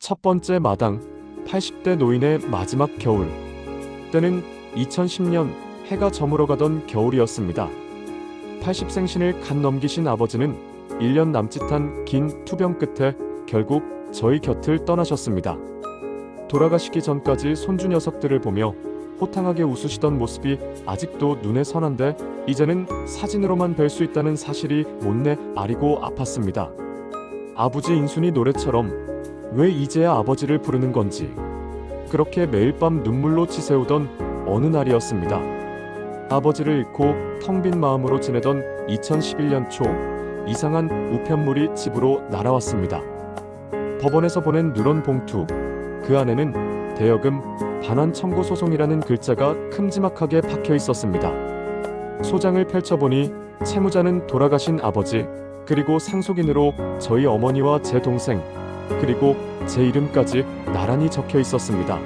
첫 번째 마당, 80대 노인의 마지막 겨울. 때는 2010년 해가 저물어가던 겨울이었습니다. 80생신을 갓 넘기신 아버지는 1년 남짓한 긴 투병 끝에 결국 저희 곁을 떠나셨습니다. 돌아가시기 전까지 손주 녀석들을 보며 호탕하게 웃으시던 모습이 아직도 눈에 선한데 이제는 사진으로만 뵐 수 있다는 사실이 못내 아리고 아팠습니다. 아버지 인순이 노래처럼 왜 이제야 아버지를 부르는 건지 그렇게 매일 밤 눈물로 치새우던 어느 날이었습니다. 아버지를 잃고 텅 빈 마음으로 지내던 2011년 초 이상한 우편물이 집으로 날아왔습니다. 법원에서 보낸 누런 봉투, 그 안에는 대여금 반환 청구 소송이라는 글자가 큼지막하게 박혀 있었습니다. 소장을 펼쳐보니 채무자는 돌아가신 아버지, 그리고 상속인으로 저희 어머니와 제 동생, 그리고 제 이름까지 나란히 적혀 있었습니다.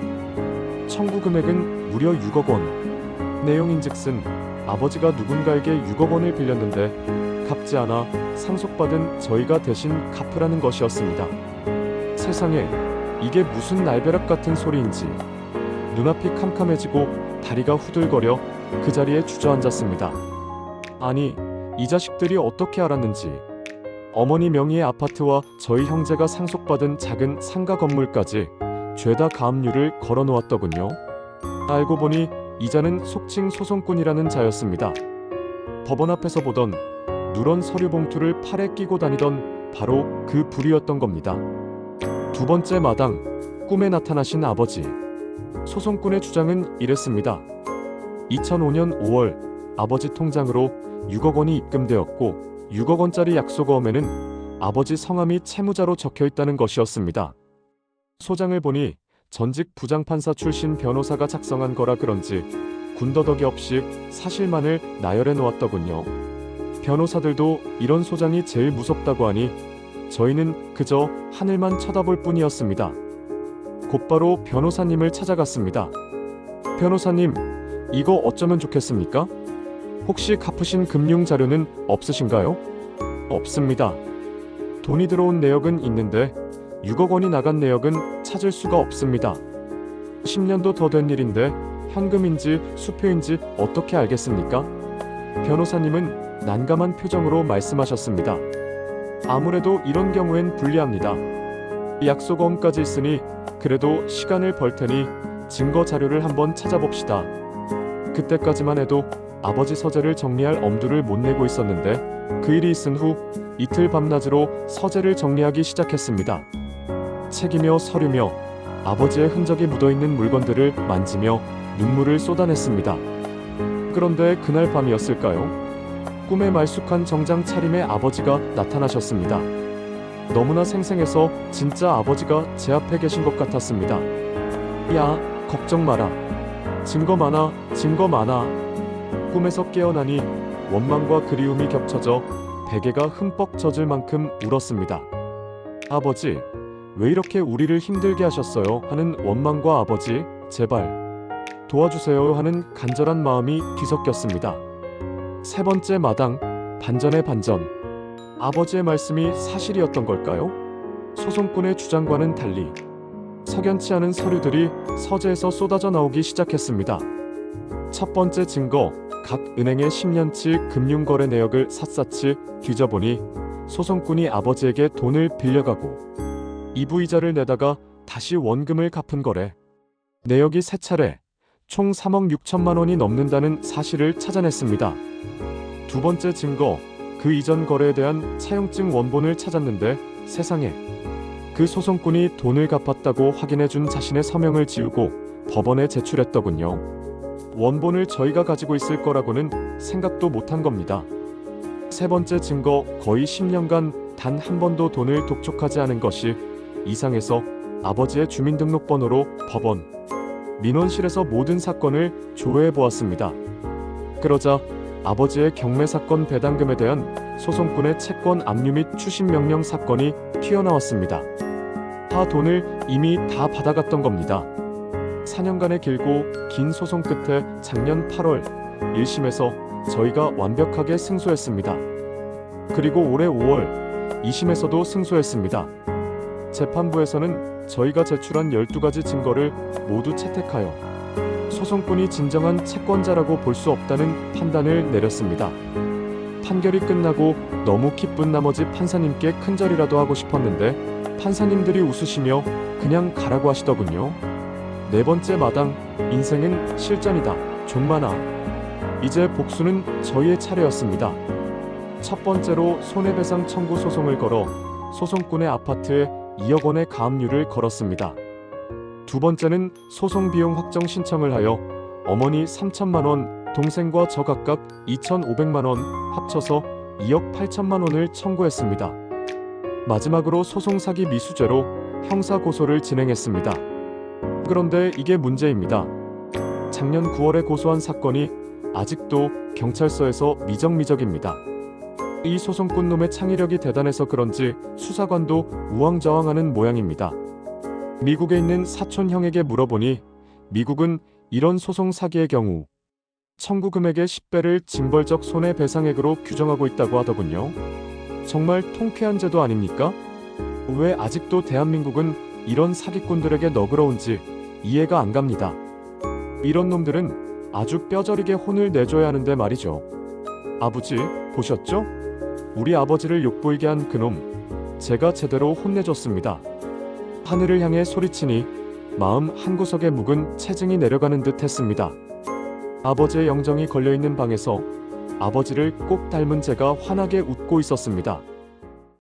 청구 금액은 무려 6억 원. 내용인즉슨 아버지가 누군가에게 6억 원을 빌렸는데 갚지 않아 상속받은 저희가 대신 갚으라는 것이었습니다. 세상에, 이게 무슨 날벼락 같은 소리인지 눈앞이 캄캄해지고 다리가 후들거려 그 자리에 주저앉았습니다. 아니, 이 자식들이 어떻게 알았는지 어머니 명의의 아파트와 저희 형제가 상속받은 작은 상가 건물까지 죄다 가압류를 걸어놓았더군요. 알고 보니 이자는 속칭 소송꾼이라는 자였습니다. 법원 앞에서 보던 누런 서류 봉투를 팔에 끼고 다니던 바로 그 불이었던 겁니다. 두 번째 마당, 꿈에 나타나신 아버지. 소송꾼의 주장은 이랬습니다. 2005년 5월 아버지 통장으로 6억 원이 입금되었고 6억 원짜리 약속어음에는 아버지 성함이 채무자로 적혀 있다는 것이었습니다. 소장을 보니 전직 부장판사 출신 변호사가 작성한 거라 그런지 군더더기 없이 사실만을 나열해 놓았더군요. 변호사들도 이런 소장이 제일 무섭다고 하니 저희는 그저 하늘만 쳐다볼 뿐이었습니다. 곧바로 변호사님을 찾아갔습니다. 변호사님, 이거 어쩌면 좋겠습니까? 혹시 갚으신 금융 자료는 없으신가요? 없습니다. 돈이 들어온 내역은 있는데 6억 원이 나간 내역은 찾을 수가 없습니다. 10년도 더 된 일인데 현금인지 수표인지 어떻게 알겠습니까? 변호사님은 난감한 표정으로 말씀하셨습니다. 아무래도 이런 경우엔 불리합니다. 약속어음까지 있으니 그래도 시간을 벌 테니 증거 자료를 한번 찾아봅시다. 그때까지만 해도 아버지 서재를 정리할 엄두를 못 내고 있었는데 그 일이 있은 후 이틀 밤낮으로 서재를 정리하기 시작했습니다. 책이며 서류며 아버지의 흔적이 묻어있는 물건들을 만지며 눈물을 쏟아냈습니다. 그런데 그날 밤이었을까요? 꿈에 말쑥한 정장 차림의 아버지가 나타나셨습니다. 너무나 생생해서 진짜 아버지가 제 앞에 계신 것 같았습니다. 야, 걱정 마라. 증거 많아, 증거 많아. 꿈에서 깨어나니 원망과 그리움이 겹쳐져 베개가 흠뻑 젖을 만큼 울었습니다. 아버지, 왜 이렇게 우리를 힘들게 하셨어요? 하는 원망과 아버지, 제발 도와주세요 하는 간절한 마음이 뒤섞였습니다. 세 번째 마당, 반전의 반전. 아버지의 말씀이 사실이었던 걸까요? 소송꾼의 주장과는 달리 석연치 않은 서류들이 서재에서 쏟아져 나오기 시작했습니다. 첫 번째 증거, 각 은행의 10년치 금융거래 내역을 샅샅이 뒤져보니 소송꾼이 아버지에게 돈을 빌려가고 이부이자를 내다가 다시 원금을 갚은 거래. 내역이 3차례, 총 3억 6천만 원이 넘는다는 사실을 찾아냈습니다. 두 번째 증거, 그 이전 거래에 대한 차용증 원본을 찾았는데 세상에, 그 소송꾼이 돈을 갚았다고 확인해준 자신의 서명을 지우고 법원에 제출했더군요. 원본을 저희가 가지고 있을 거라고는 생각도 못한 겁니다. 세 번째 증거, 거의 10년간 단 한 번도 돈을 독촉하지 않은 것이 이상해서 아버지의 주민등록번호로 법원, 민원실에서 모든 사건을 조회해 보았습니다. 그러자 아버지의 경매사건 배당금에 대한 소송꾼의 채권 압류 및 추심명령 사건이 튀어나왔습니다. 다 돈을 이미 다 받아갔던 겁니다. 4년간의 길고 긴 소송 끝에 작년 8월 1심에서 저희가 완벽하게 승소했습니다. 그리고 올해 5월 2심에서도 승소했습니다. 재판부에서는 저희가 제출한 12가지 증거를 모두 채택하여 소송꾼이 진정한 채권자라고 볼 수 없다는 판단을 내렸습니다. 판결이 끝나고 너무 기쁜 나머지 판사님께 큰절이라도 하고 싶었는데 판사님들이 웃으시며 그냥 가라고 하시더군요. 네 번째 마당, 인생은 실전이다. 종만아. 이제 복수는 저희의 차례였습니다. 첫 번째로 손해배상 청구 소송을 걸어 소송꾼의 아파트에 2억 원의 가압류를 걸었습니다. 두 번째는 소송 비용 확정 신청을 하여 어머니 3천만 원, 동생과 저 각각 2,500만 원 합쳐서 2억 8천만 원을 청구했습니다. 마지막으로 소송 사기 미수죄로 형사 고소를 진행했습니다. 그런데 이게 문제입니다. 작년 9월에 고소한 사건이 아직도 경찰서에서 미적미적입니다. 이 소송꾼 놈의 창의력이 대단해서 그런지 수사관도 우왕좌왕하는 모양입니다. 미국에 있는 사촌 형에게 물어보니 미국은 이런 소송 사기의 경우 청구 금액의 10배를 징벌적 손해배상액으로 규정하고 있다고 하더군요. 정말 통쾌한 제도 아닙니까? 왜 아직도 대한민국은 이런 사기꾼들에게 너그러운지 이해가 안 갑니다. 이런 놈들은 아주 뼈저리게 혼을 내줘야 하는데 말이죠. 아버지, 보셨죠? 우리 아버지를 욕보이게 한 그놈, 제가 제대로 혼내줬습니다. 하늘을 향해 소리치니 마음 한구석에 묵은 체증이 내려가는 듯 했습니다. 아버지의 영정이 걸려있는 방에서 아버지를 꼭 닮은 제가 환하게 웃고 있었습니다.